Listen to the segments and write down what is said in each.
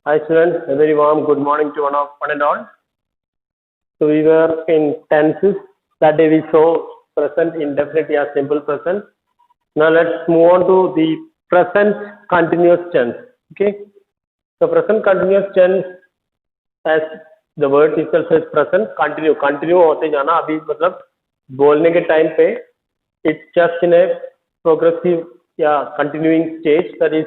Hi students, a very warm good morning to one and all. So we were in tenses. That day we saw present indefinite or simple present. Now let's move on to the present continuous tense. Okay. So present continuous tense, as the word itself says present, continue होते जाना. अभी मतलब बोलने के time पे it's just in a progressive या continuing stage, that is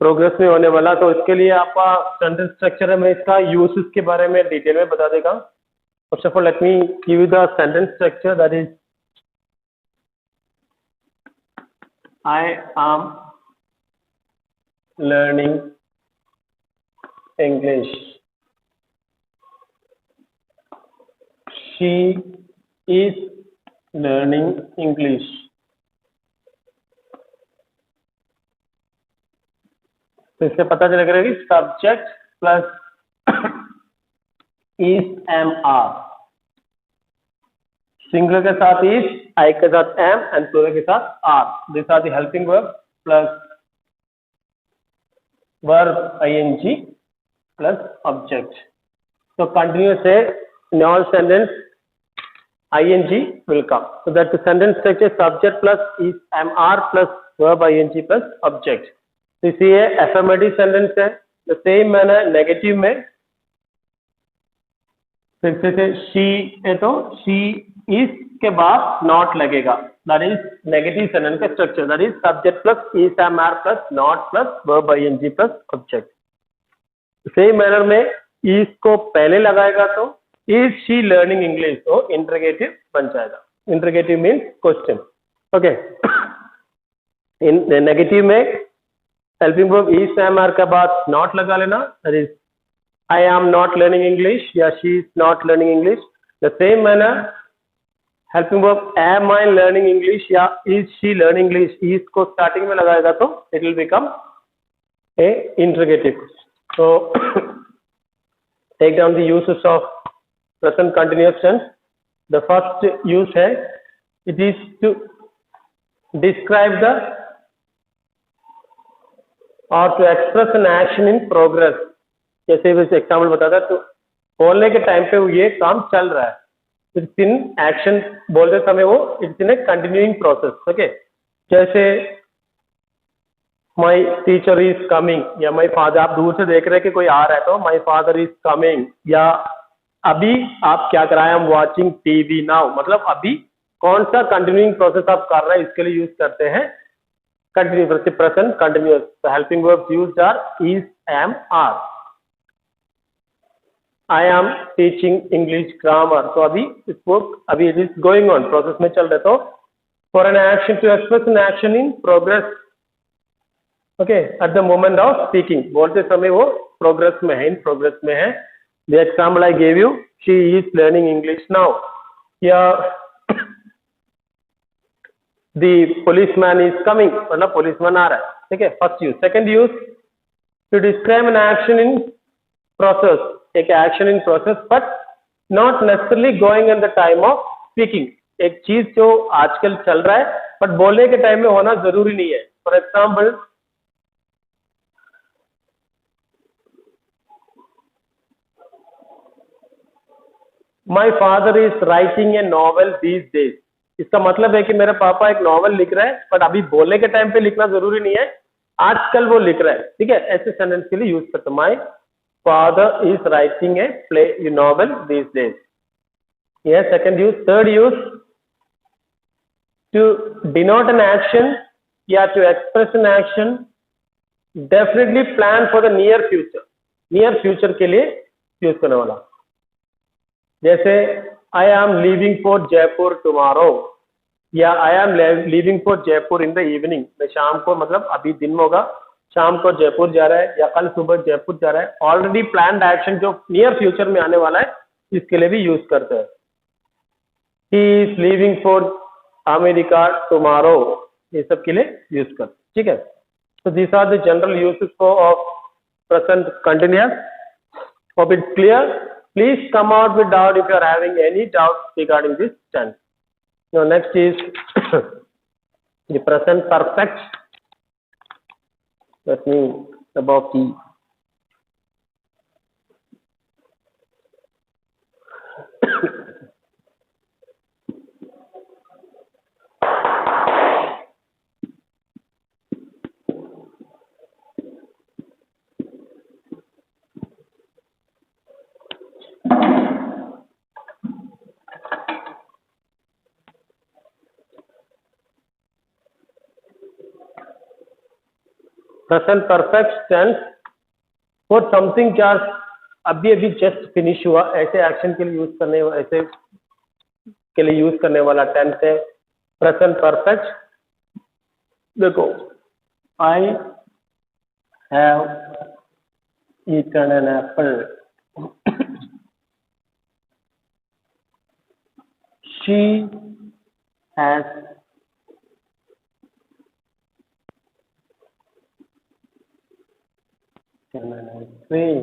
progress में होने वाला. तो इसके लिए आपका सेंटेंस स्ट्रक्चर में इसका यूसेस के बारे में डिटेल में बता देगा. First of all let me give you the sentence structure, that is I am learning English, she is learning English. तो इससे पता चलेगा कि subject plus is am are, singular के साथ इज, आई के साथ एम एंड प्लूरल के साथ are. This are the helping verb plus verb ING plus object. तो कंटिन्यूअस है in all sentence ING will come. So that the sentence structure subject plus is am are plus verb ING plus object. इसलिए affirmative sentence है. The same manner negative में फिर से she है तो she is के बाद नॉट लगेगा. दैट इज नेगेटिव सेंटेंस का structure, that is subject plus is am are plus not plus verb ING plus object. Same manner में इज को पहले लगाएगा तो इज शी लर्निंग इंग्लिश, तो इंटरोगेटिव बन जाएगा. Interrogative means question. ओके. इन नेगेटिव में helping verb is am are के बाद नॉट लगा लेना, that is I am not learning English या she is not learning English. The same manner helping verb am I learning English या is she learning English, is को starting में लगाएगा तो it will become a interrogative. So take down the uses of present continuous tense. The first use है, it is to describe the or to express an action in progress. जैसे वैसे example बताता तो बोलने के टाइम पे ये काम चल रहा है, इट्स इन एक्शन. बोलते समय वो it's in A continuing process. Okay. जैसे माई टीचर इज कमिंग या माई फादर, आप दूर से देख रहे हैं कि कोई आ रहा है तो माई फादर इज कमिंग, या अभी आप क्या कर रहे हैं, I am watching TV now. मतलब अभी कौन सा कंटिन्यूइंग प्रोसेस आप कर रहे हैं, इसके लिए यूज करते हैं continue present continuous. Helping verbs used are is am are. I am teaching English grammar, तो अभी इस बुक अभी it is going on, process में चल रहे. तो for an action to express an action in progress, okay, at the moment of speaking, बोलते समय वो प्रोग्रेस में है, इन प्रोग्रेस में है. The example I gave you, she is learning English now, या द पुलिसमैन इज कमिंग, मतलब policeman आ रहा है. ठीक है, first use. Second use, to describe an action in process, एक action in process but not necessarily going in the time of speaking. एक चीज जो आजकल चल रहा है बट बोलने के टाइम में होना जरूरी नहीं है. For example, my father is writing A novel these days. इसका मतलब है कि मेरे पापा एक नॉवल लिख रहे हैं बट अभी बोलने के टाइम पे लिखना जरूरी नहीं है, आजकल वो लिख रहा है. ठीक है, ऐसे सेंटेंस के लिए यूज करते हैं. My father is writing a play novel these days. यह second use. Third use, to denote an action या to express an action definitely plan for the near future. Near future के लिए use करने वाला. जैसे I am leaving for Jaipur tomorrow, या I am leaving for Jaipur in the evening. मैं शाम को, मतलब अभी दिन में होगा, शाम को जयपुर जा रहा है या कल सुबह जयपुर जा रहा है. ऑलरेडी प्लान्ड एक्शन जो नियर फ्यूचर में आने वाला है, इसके लिए भी यूज करते हैं. He is leaving for America tomorrow, ये सब के लिए यूज करते हैं. ठीक है. So these are the general uses of present continuous. Hope it's clear. Please come out with doubt if you are having any doubt regarding this tense. Now next is the present perfect. Let me above the present perfect tense for something क्या अभी अभी just finish हुआ, ऐसे action के लिए use करने, ऐसे के लिए यूज करने वाला टेंस है प्रेजेंट परफेक्ट। देखो, I have eaten an apple, she has eaten an ice cream.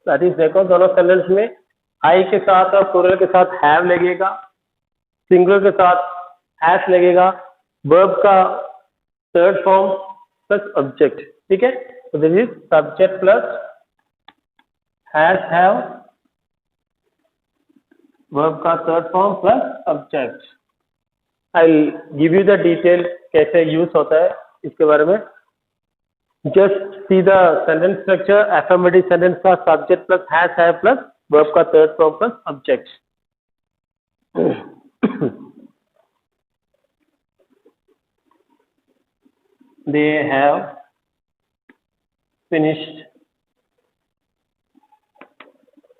That is, देखो दोनों सेंटेंस में आई के साथ और प्लूरल के साथ हैव लगेगा, सिंगुलर के साथ हैज लगेगा, वर्ब का थर्ड फॉर्म प्लस ऑब्जेक्ट। ठीक है, तो this is subject plus has have, verb का third form plus object. I give you the detail कैसे यूज होता है इसके बारे में। Just see the sentence structure, affirmative sentence का subject plus has have plus verb का third form plus object. They have finished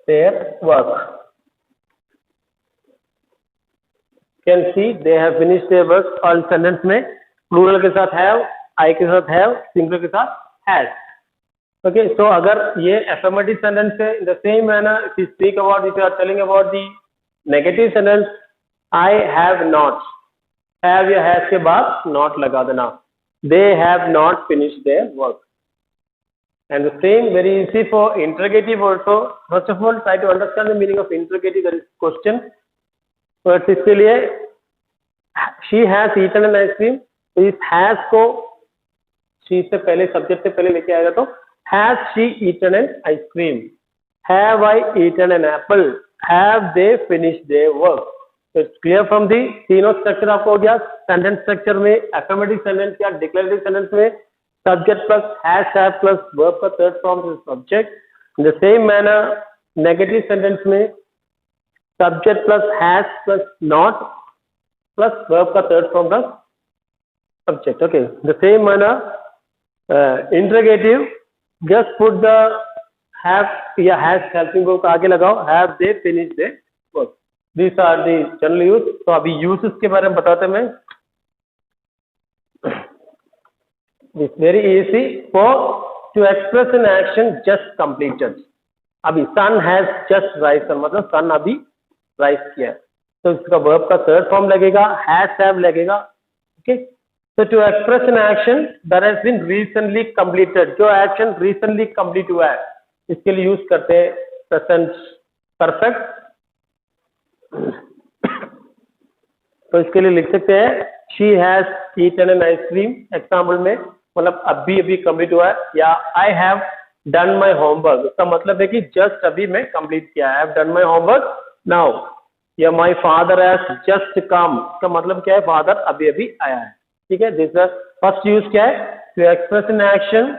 their work. Can see they have finished their work। all sentence में plural के साथ have, I के साथ have, singular के साथ has। okay, so अगर ये affirmative sentence है, in the same manner if you speak about, if you are telling about the negative sentence, I have not, have या has के बाद not लगा देना, they have not finished their work। and the same very easy for interrogative also। first of all try to understand the meaning of interrogative, that is question। first इसके लिए she has eaten an ice cream, तो इस has को she से पहले, subject से पहले लेके आएगा तो has she eaten an ice cream, have I eaten an apple, have they finished their work। तो क्लियर फ्रॉम दी तीनों स्ट्रक्चर आपको हो गया। सेंटेंस स्ट्रक्चर में एफर्मेटिव सेंटेंस या डिक्लेरेटिव सेंटेंस में subject plus has have plus verb का third form plus subject. In the same manner negative sentence में subject plus has plus not plus verb का third form plus subject. Okay, the same manner interrogative, just put the have या has helping verb का आगे लगाओ, have they finish they work. These are the general use। तो अभी uses के बारे में बताते मैं। It's very easy for to express an action just completed। अभी sun has just risen, मतलब sun अभी rise किया है, तो इसका verb का third form लगेगा, has have लगेगा। okay, so to express an action that has been recently completed, जो action recently complete हुआ है, इसके लिए use करते हैं present perfect। तो इसके लिए लिख सकते हैं she has eaten an ice cream, example में मतलब अभी अभी कंप्लीट हुआ है, या I have done my homework, इसका मतलब है कि जस्ट अभी मैं कंप्लीट किया है, I have done my homework now। या my father has just come, इसका मतलब क्या है, फादर अभी अभी आया है। ठीक है, दिस फर्स्ट यूज क्या है, to express an action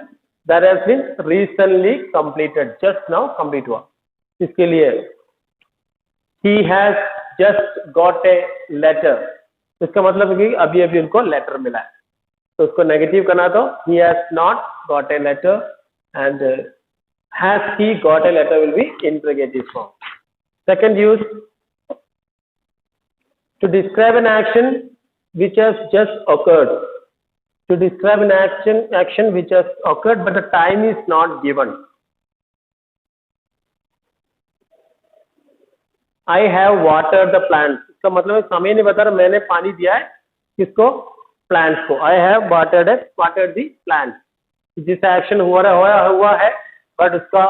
that has been recently completed, just now complete हुआ। इसके लिए he has just got a letter, इसका मतलब है कि अभी अभी उनको लेटर मिला है, तो उसको नेगेटिव करना तो he has not got a letter and has he got a letter will be interrogative form। second use, to describe an action which has just occurred, to describe an action which has occurred but the time is not given। I have watered the plants, इसका मतलब समय नहीं बता रहा, मैंने पानी दिया है किसको, प्लांट्स को। I have watered the plants, जिस एक्शन हुआ है बट उसका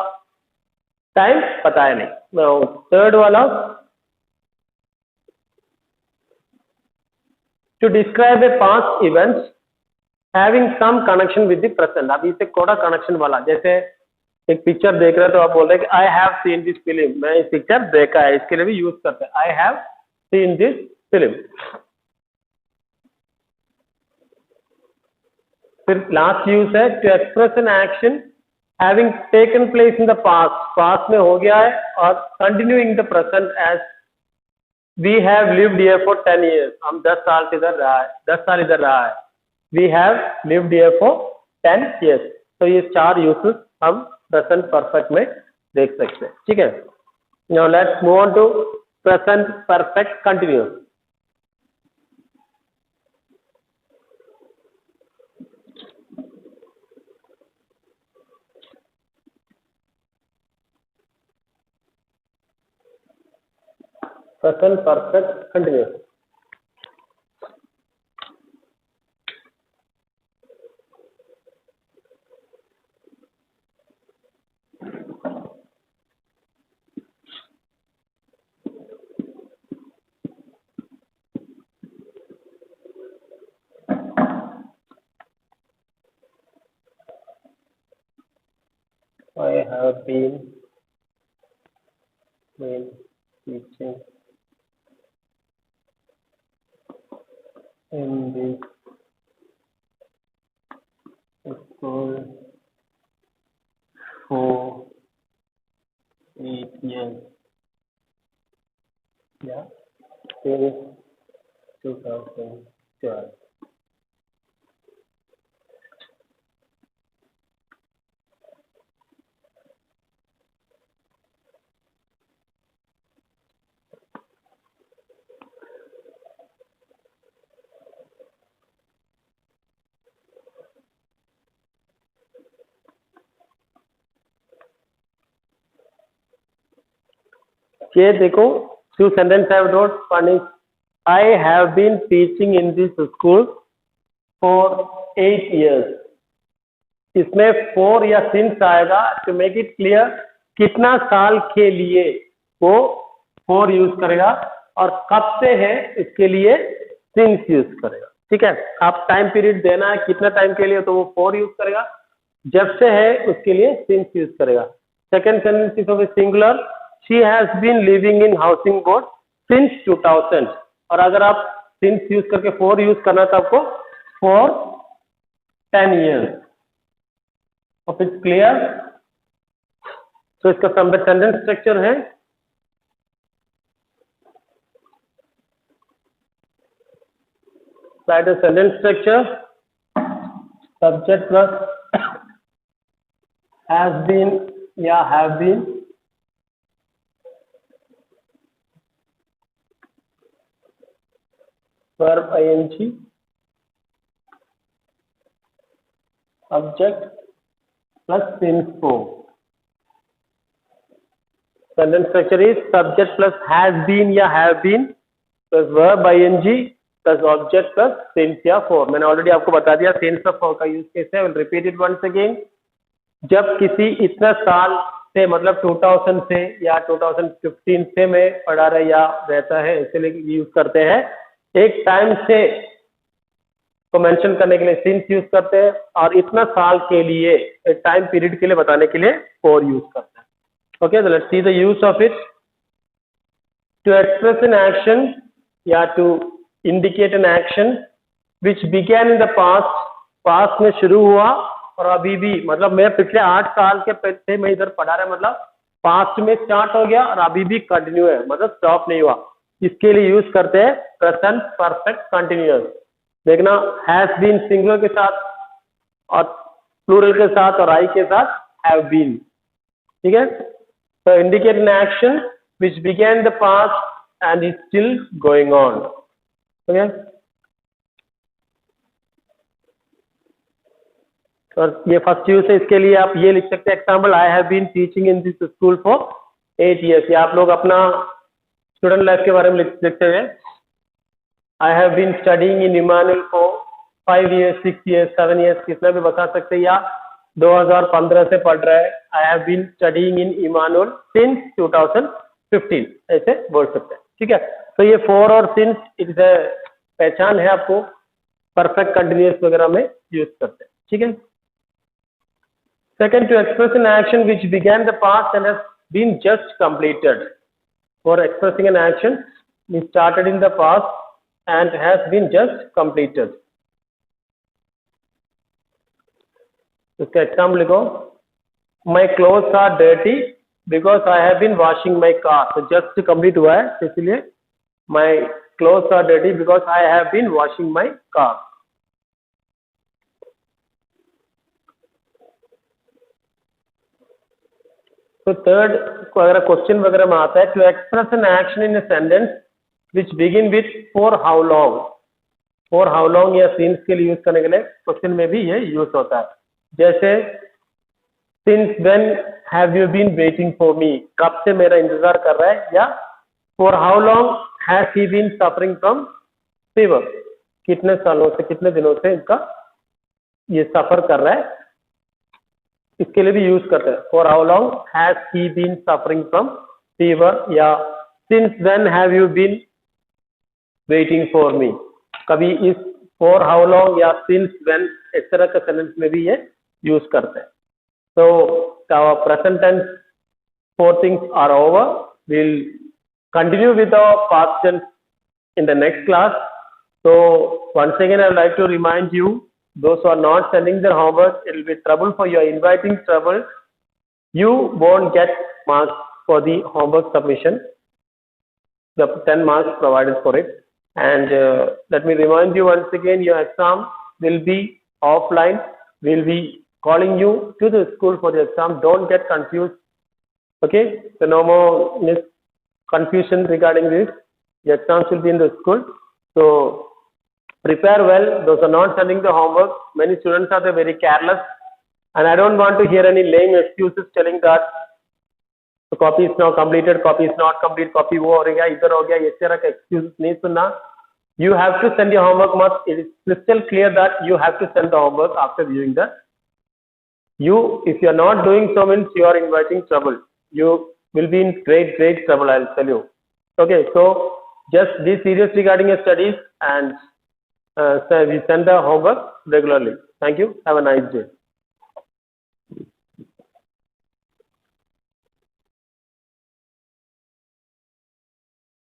टाइम पता है नहीं। थर्ड वाला, to describe a past event having some connection with the present। अभी से कोड़ा कनेक्शन वाला, जैसे एक पिक्चर देख रहे हो तो आप बोल रहे हैं कि आई हैव सीन दिस फिल्म, मैं इस पिक्चर देखा है, इसके लिए भी यूज करते हैं I have seen this film. फिर लास्ट यूज है to express an action having taken place in the past, past में हो गया है और continuing the present as we have lived here for 10 years, हम 10 साल इधर रहा है, 10 साल इधर रहा है. We have lived here for 10 years. तो ये 4 यूसेस हम प्रेजेंट परफेक्ट में देख सकते हैं. ठीक है. Now let's move on to present perfect continuous. present perfect continuous. I have been teaching in this school for 8 years. Yeah, since 2012. ये देखो, few sentences I have wrote. One is I have been teaching in this school for 8 years. इसमें 4 या since आएगा to make it clear कितना साल के लिए वो 4 यूज करेगा और कब से है इसके लिए since यूज करेगा. ठीक है. आप टाइम पीरियड देना है कितना टाइम के लिए तो वो 4 यूज करेगा. जब से है उसके लिए since यूज करेगा. Second sentence is of singular. She has been living in housing board since 2000. और अगर आप since यूज करके 4 यूज करना था आपको for 10 years. If it's clear, तो इसका सेंटेंस स्ट्रक्चर है write a sentence structure. Subject plus has been या have been, verb ing, object plus since form. Sentence structure is subject plus has been या have been plus verb ing plus object plus since या for. मैंने already आपको बता दिया since और for का use कैसे है. I will repeat it once again. जब किसी इतना साल से मतलब 2000 से या 2015 से में पढ़ा रहे या रहता है इसलिए यूज करते हैं. एक टाइम से को मेंशन करने के लिए सिंस यूज करते हैं और इतना साल के लिए एक टाइम पीरियड के लिए बताने के लिए फॉर यूज करते हैं. Okay, so let's see the use of it. To express an action या to indicate an action which began in the past में शुरू हुआ और अभी भी मतलब मैं पिछले 8 साल के पहले मैं इधर पढ़ा रहा मतलब पास्ट में स्टार्ट हो गया और अभी भी कंटिन्यू है मतलब स्टॉप नहीं हुआ. इसके लिए यूज करते हैं प्रेजेंट परफेक्ट कंटिन्यूअस. देखना हैज बीन सिंगुलर के साथ और प्लूरल के साथ और आई के साथ हैव बीन. ठीक है. तो indicate an action which begin the past and is still going on. Okay. और ये फर्स्ट यूज है. इसके लिए आप ये लिख सकते हैं example I have been teaching in this school for 8 years. ये आप लोग अपना स्टूडेंट लाइफ के बारे में लिखते हैं. I have been studying in Emmanuel for 5 years, 6 years, 7 years कितना भी बता सकते हैं. या 2015 से पढ़ रहा है. I have been studying in Emmanuel since 2015 ऐसे बोल सकते हैं. ठीक है. तो ये फॉर और सिंस इट पहचान है आपको परफेक्ट कंटिन्यूअस वगैरह में यूज करते हैं. ठीक है. Second, to express an action which began the past and has been just completed. For expressing an action which started in the past and has been just completed. इसका example लिखो. My clothes are dirty because I have been washing my car. तो just complete हुआ है इसलिए my clothes are dirty because I have been washing my car. तो third अगर question वगैरह में आता है, to express an action in a sentence which begin with for how long या सिंस के लिए यूज करने के लिए क्वेश्चन में भी ये यूज होता है. जैसे since when have you been waiting for me, कब से मेरा इंतजार कर रहा है, या for how long has he been suffering from fever, कितने सालों से कितने दिनों से इनका ये सफर कर रहा है, इसके लिए भी यूज करते हैं. For how long has he been suffering from fever, या since when have you been waiting for me. कभी इस फॉर हाउ लॉन्ग या सिंस व्हेन इस तरह के सेंटेंस में भी ये यूज करते हैं. So our present tense, 4 things are over. We'll continue with our past tense in the next class. So once again, I would like to remind you, those who are not sending their homework, it will be trouble for you, inviting trouble. You won't get marks for the homework submission, the 10 marks provided for it. And let me remind you once again, your exam will be offline. We'll be calling you to the school for the exam. Don't get confused. Okay, so no more confusion regarding this. The exams will be in the school. So prepare well. Those are not sending the homework. Many students are very careless, and I don't want to hear any lame excuses telling that the copy is now completed, copy is not complete, copy wo ho gaya, idhar ho gaya, इस तरह के excuses नहीं सुनना. You have to send your homework marks. It is crystal clear that you have to send the homework after viewing the. If you are not doing so, means you are inviting trouble. You will be in great trouble, I'll tell you. Okay, so just be serious regarding your studies, and we send the homework regularly. Thank you. Have a nice day.